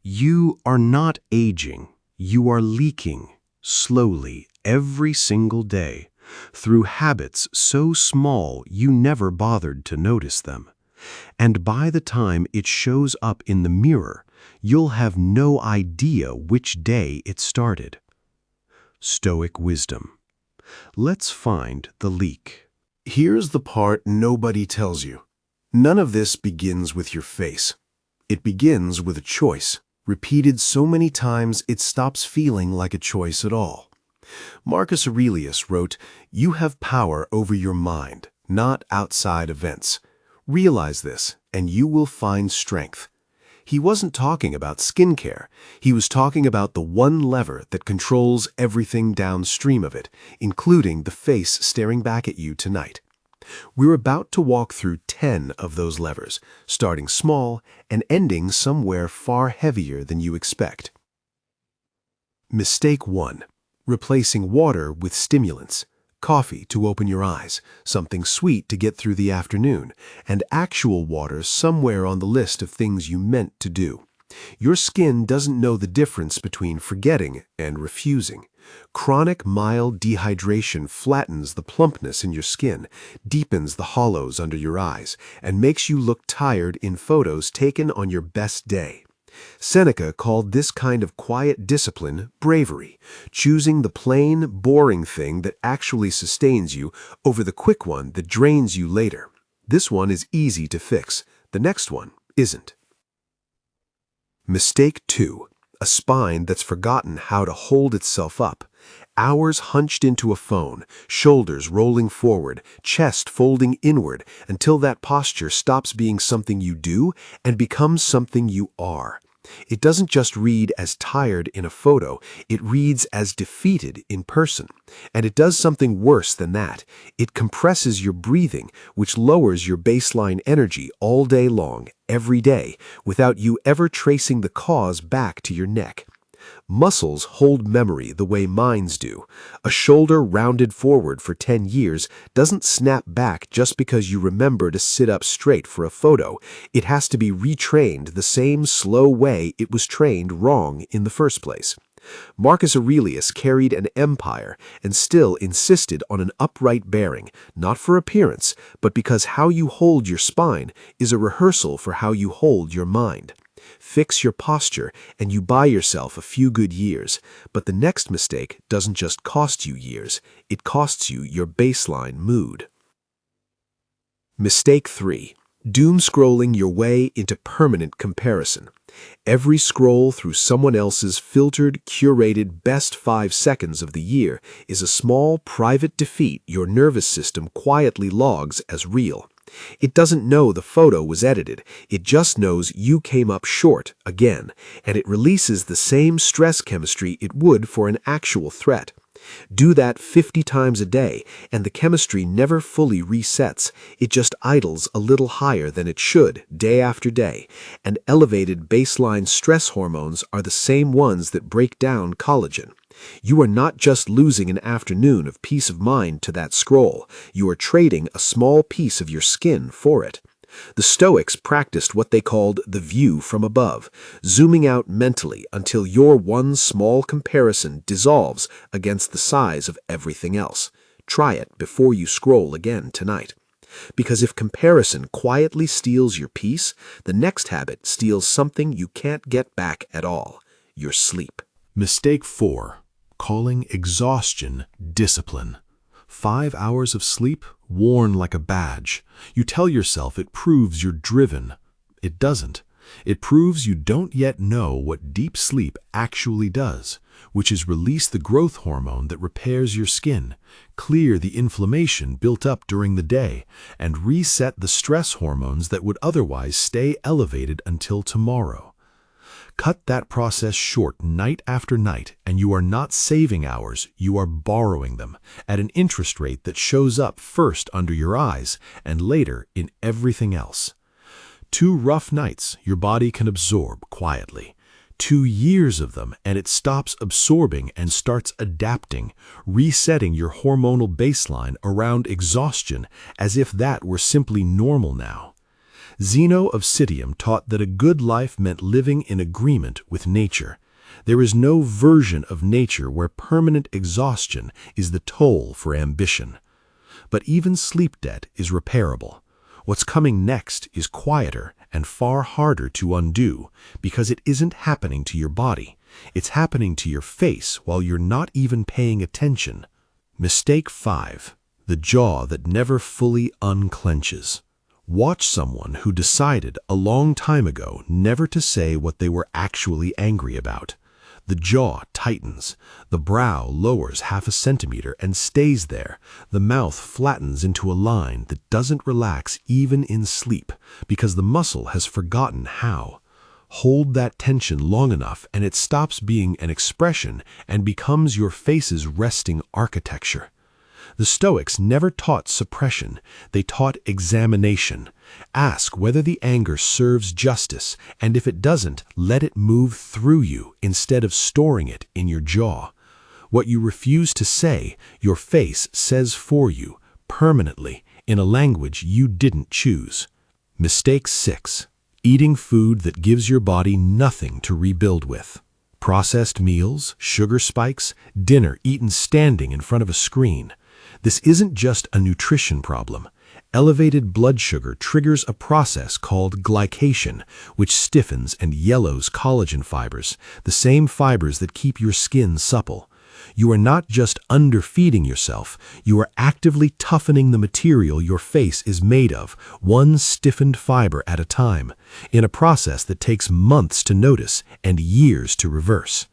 You are not aging, you are leaking, slowly, every single day, through habits so small you never bothered to notice them. And by the time it shows up in the mirror, you'll have no idea which day it started. Stoic wisdom. Let's find the leak. Here's the part nobody tells you. None of this begins with your face. It begins with a choice, repeated so many times it stops feeling like a choice at all. Marcus Aurelius wrote, "You have power over your mind, not outside events. Realize this, and you will find strength." He wasn't talking about skincare. He was talking about the one lever that controls everything downstream of it, including the face staring back at you tonight. We're about to walk through 10 of those levers, starting small and ending somewhere far heavier than you expect. Mistake 1. Replacing water with stimulants. Coffee to open your eyes, something sweet to get through the afternoon, and actual water somewhere on the list of things you meant to do. Your skin doesn't know the difference between forgetting and refusing. Chronic mild dehydration flattens the plumpness in your skin, deepens the hollows under your eyes, and makes you look tired in photos taken on your best day. Seneca called this kind of quiet discipline bravery, choosing the plain, boring thing that actually sustains you over the quick one that drains you later. This one is easy to fix. The next one isn't. Mistake 2. A spine that's forgotten how to hold itself up. Hours hunched into a phone, shoulders rolling forward, chest folding inward, until that posture stops being something you do and becomes something you are. It doesn't just read as tired in a photo, it reads as defeated in person. And it does something worse than that. It compresses your breathing, which lowers your baseline energy all day long, every day, without you ever tracing the cause back to your neck. Muscles hold memory the way minds do. A shoulder rounded forward for 10 years doesn't snap back just because you remember to sit up straight for a photo. It has to be retrained the same slow way it was trained wrong in the first place. Marcus Aurelius carried an empire and still insisted on an upright bearing, not for appearance, but because how you hold your spine is a rehearsal for how you hold your mind. Fix your posture and you buy yourself a few good years, but the next mistake doesn't just cost you years, it costs you your baseline mood. Mistake 3. Doom scrolling your way into permanent comparison. Every scroll through someone else's filtered, curated best 5 seconds of the year is a small, private defeat your nervous system quietly logs as real. It doesn't know the photo was edited, it just knows you came up short again, and it releases the same stress chemistry it would for an actual threat. Do that 50 times a day, and the chemistry never fully resets. It just idles a little higher than it should, day after day, and elevated baseline stress hormones are the same ones that break down collagen. You are not just losing an afternoon of peace of mind to that scroll, you are trading a small piece of your skin for it. The Stoics practiced what they called the view from above, zooming out mentally until your one small comparison dissolves against the size of everything else. Try it before you scroll again tonight. Because if comparison quietly steals your peace, the next habit steals something you can't get back at all: your sleep. Mistake 4. Calling exhaustion discipline. 5 hours of sleep worn like a badge. You tell yourself it proves you're driven. It doesn't. It proves you don't yet know what deep sleep actually does, which is release the growth hormone that repairs your skin, clear the inflammation built up during the day, and reset the stress hormones that would otherwise stay elevated until tomorrow. Cut that process short night after night, and you are not saving hours, you are borrowing them, at an interest rate that shows up first under your eyes and later in everything else. 2 rough nights your body can absorb quietly. 2 years of them and it stops absorbing and starts adapting, resetting your hormonal baseline around exhaustion as if that were simply normal now. Zeno of Citium taught that a good life meant living in agreement with nature. There is no version of nature where permanent exhaustion is the toll for ambition. But even sleep debt is repairable. What's coming next is quieter and far harder to undo because it isn't happening to your body. It's happening to your face while you're not even paying attention. Mistake 5. The jaw that never fully unclenches. Watch someone who decided a long time ago never to say what they were actually angry about. The jaw tightens, the brow lowers half a centimeter and stays there, the mouth flattens into a line that doesn't relax even in sleep because the muscle has forgotten how. Hold that tension long enough and it stops being an expression and becomes your face's resting architecture. The Stoics never taught suppression, they taught examination. Ask whether the anger serves justice, and if it doesn't, let it move through you instead of storing it in your jaw. What you refuse to say, your face says for you, permanently, in a language you didn't choose. Mistake 6. Eating food that gives your body nothing to rebuild with. Processed meals, sugar spikes, dinner eaten standing in front of a screen. This isn't just a nutrition problem. Elevated blood sugar triggers a process called glycation, which stiffens and yellows collagen fibers, the same fibers that keep your skin supple. You are not just underfeeding yourself, you are actively toughening the material your face is made of, one stiffened fiber at a time, in a process that takes months to notice and years to reverse.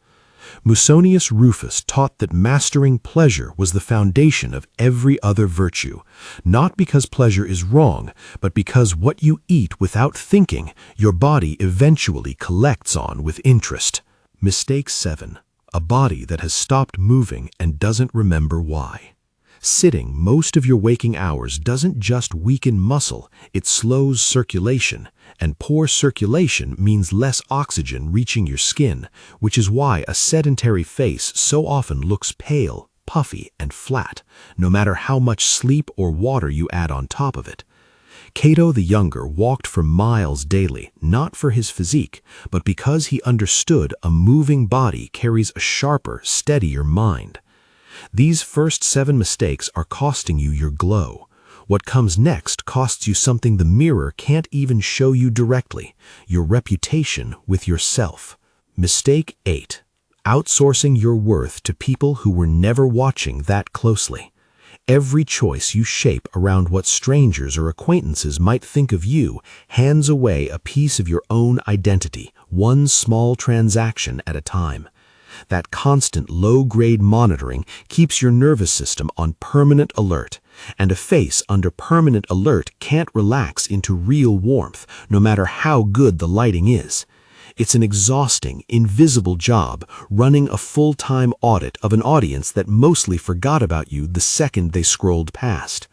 Musonius Rufus taught that mastering pleasure was the foundation of every other virtue, not because pleasure is wrong, but because what you eat without thinking, your body eventually collects on with interest. Mistake 7. A body that has stopped moving and doesn't remember why. Sitting most of your waking hours doesn't just weaken muscle, it slows circulation, and poor circulation means less oxygen reaching your skin, which is why a sedentary face so often looks pale, puffy, and flat, no matter how much sleep or water you add on top of it. Cato the Younger walked for miles daily, not for his physique, but because he understood a moving body carries a sharper, steadier mind. These first 7 mistakes are costing you your glow. What comes next costs you something the mirror can't even show you directly, your reputation with yourself. Mistake 8. Outsourcing your worth to people who were never watching that closely. Every choice you shape around what strangers or acquaintances might think of you hands away a piece of your own identity, one small transaction at a time. That constant low-grade monitoring keeps your nervous system on permanent alert, and a face under permanent alert can't relax into real warmth, no matter how good the lighting is. It's an exhausting, invisible job running a full-time audit of an audience that mostly forgot about you the second they scrolled past.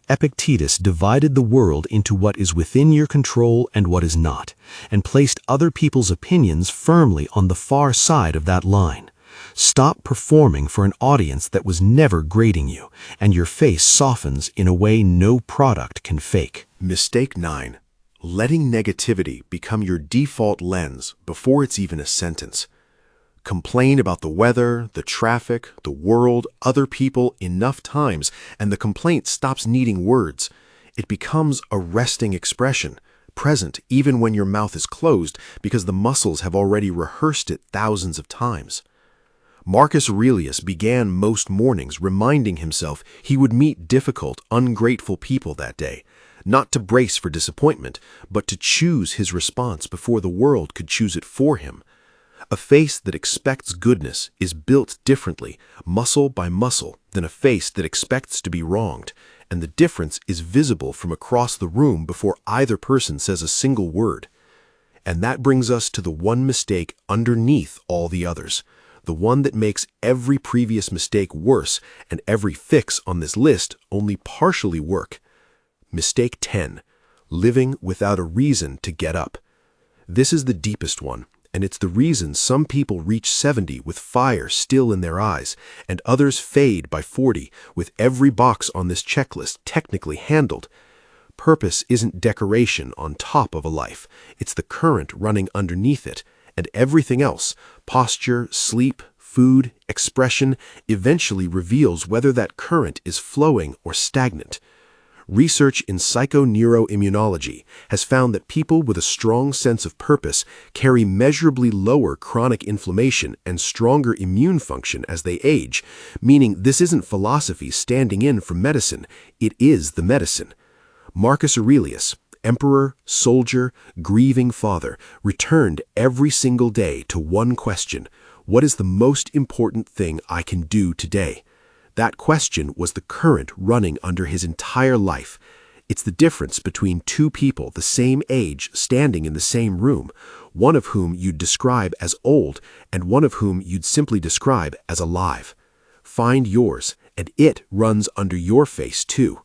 Epictetus divided the world into what is within your control and what is not, and placed other people's opinions firmly on the far side of that line. Stop performing for an audience that was never grading you, and your face softens in a way no product can fake. Mistake 9. Letting negativity become your default lens before it's even a sentence. Complain about the weather, the traffic, the world, other people enough times, and the complaint stops needing words. It becomes a resting expression, present even when your mouth is closed because the muscles have already rehearsed it thousands of times. Marcus Aurelius began most mornings reminding himself he would meet difficult, ungrateful people that day, not to brace for disappointment, but to choose his response before the world could choose it for him. A face that expects goodness is built differently, muscle by muscle, than a face that expects to be wronged, and the difference is visible from across the room before either person says a single word. And that brings us to the one mistake underneath all the others, the one that makes every previous mistake worse and every fix on this list only partially work. Mistake 10. Living without a reason to get up. This is the deepest one, and it's the reason some people reach 70 with fire still in their eyes, and others fade by 40 with every box on this checklist technically handled. Purpose isn't decoration on top of a life. It's the current running underneath it, and everything else, posture, sleep, food, expression, eventually reveals whether that current is flowing or stagnant. Research in psychoneuroimmunology has found that people with a strong sense of purpose carry measurably lower chronic inflammation and stronger immune function as they age, meaning this isn't philosophy standing in for medicine, it is the medicine. Marcus Aurelius, emperor, soldier, grieving father, returned every single day to one question: what is the most important thing I can do today? That question was the current running under his entire life. It's the difference between two people the same age standing in the same room, one of whom you'd describe as old and one of whom you'd simply describe as alive. Find yours, and it runs under your face too.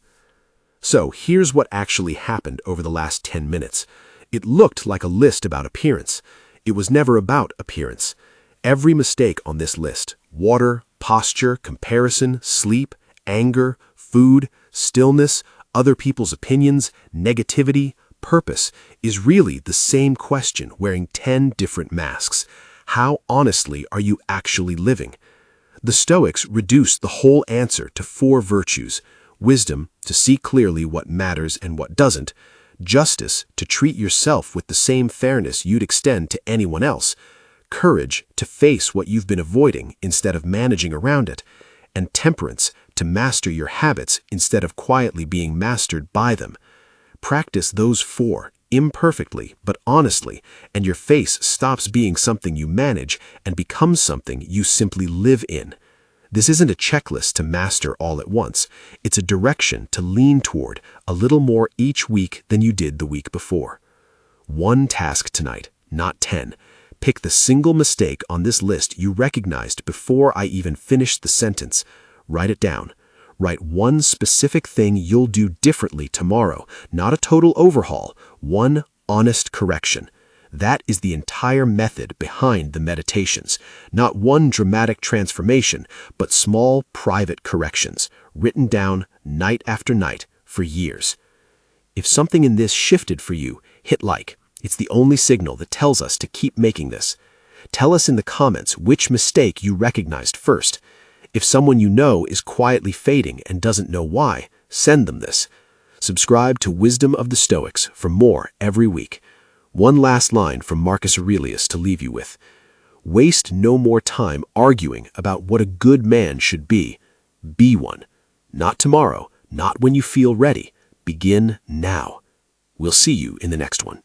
So here's what actually happened over the last 10 minutes. It looked like a list about appearance. It was never about appearance. Every mistake on this list, water, posture, comparison, sleep, anger, food, stillness, other people's opinions, negativity, purpose, is really the same question wearing 10 different masks. How honestly are you actually living? The Stoics reduced the whole answer to 4 virtues: wisdom, to see clearly what matters and what doesn't; justice, to treat yourself with the same fairness you'd extend to anyone else; courage, to face what you've been avoiding instead of managing around it; and temperance, to master your habits instead of quietly being mastered by them. Practice those 4, imperfectly but honestly, and your face stops being something you manage and becomes something you simply live in. This isn't a checklist to master all at once. It's a direction to lean toward a little more each week than you did the week before. 1 task tonight, not 10. Pick the single mistake on this list you recognized before I even finished the sentence. Write it down. Write 1 specific thing you'll do differently tomorrow, not a total overhaul, 1 honest correction. That is the entire method behind the meditations. Not 1 dramatic transformation, but small, private corrections, written down night after night for years. If something in this shifted for you, hit like. It's the only signal that tells us to keep making this. Tell us in the comments which mistake you recognized first. If someone you know is quietly fading and doesn't know why, send them this. Subscribe to Wisdom of the Stoics for more every week. One last line from Marcus Aurelius to leave you with. Waste no more time arguing about what a good man should be. Be one. Not tomorrow, not when you feel ready. Begin now. We'll see you in the next one.